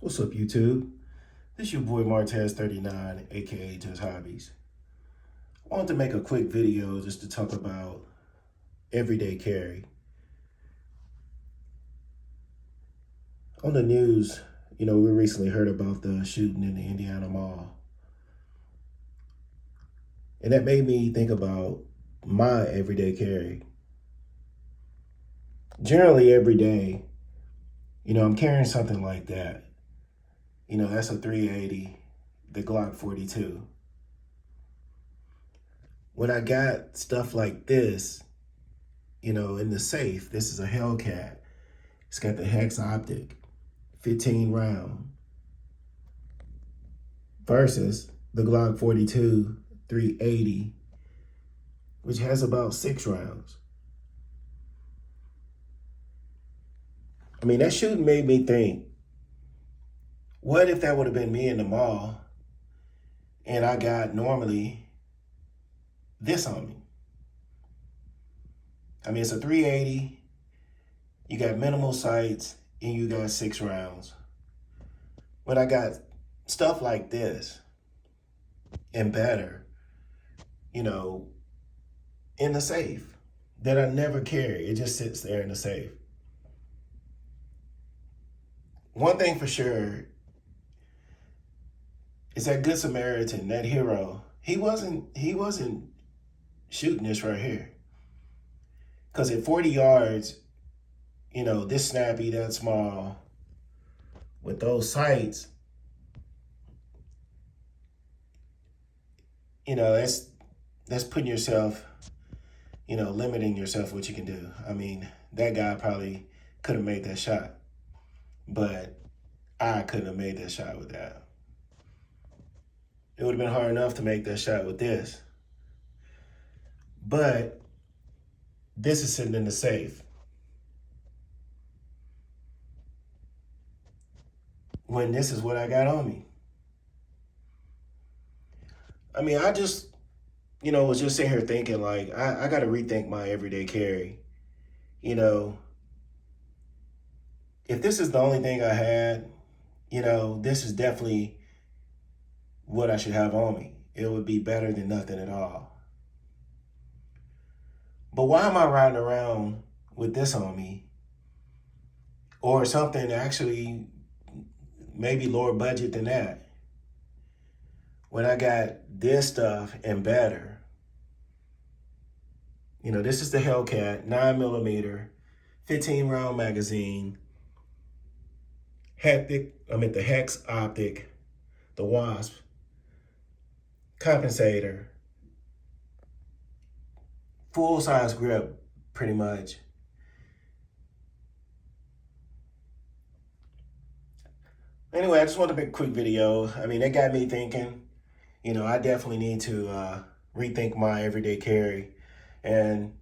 What's up, YouTube? This your boy Martez39, aka Just Hobbies. I wanted to make a quick video just to talk about everyday carry. On the news, we recently heard about the shooting in the Indiana Mall. And that made me think about my everyday carry. Generally, every day, I'm carrying something like that. That's a 380, the Glock 42. When I got stuff like this, in the safe, this is a Hellcat. It's got the hex optic, 15 round, versus the Glock 42 380, which has about 6 rounds. I mean, that shooting made me think, what if that would have been me in the mall and I got normally this on me? I mean, it's a 380, you got minimal sights, and you got 6 rounds. But I got stuff like this and better, in the safe that I never carry. It just sits there in the safe. One thing for sure is that Good Samaritan, that hero, he wasn't shooting this right here. Because at 40 yards, this snappy, that small, with those sights, that's putting yourself, limiting yourself what you can do. I mean, that guy probably could have made that shot, but I couldn't have made that shot with that. It would have been hard enough to make that shot with this. But this is sitting in the safe. When this is what I got on me. I mean, I just, was just sitting here thinking, like, I got to rethink my everyday carry. If this is the only thing I had, this is definitely what I should have on me. It would be better than nothing at all. But why am I riding around with this on me? Or something actually maybe lower budget than that, when I got this stuff and better. This is the Hellcat, 9mm, 15 round magazine, the hex optic, the wasp, compensator, full size grip, pretty much. Anyway, I just wanted to make a quick video. I mean, that got me thinking, I definitely need to rethink my everyday carry, and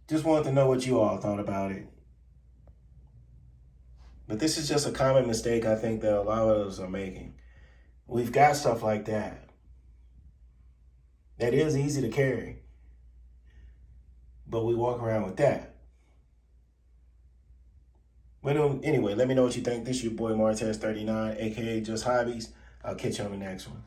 just wanted to know what you all thought about it. But this is just a common mistake I think that a lot of us are making. We've got stuff like that is easy to carry, but we walk around with that. But anyway, let me know what you think. This is your boy Martez39, aka Just Hobbies. I'll catch you on the next one.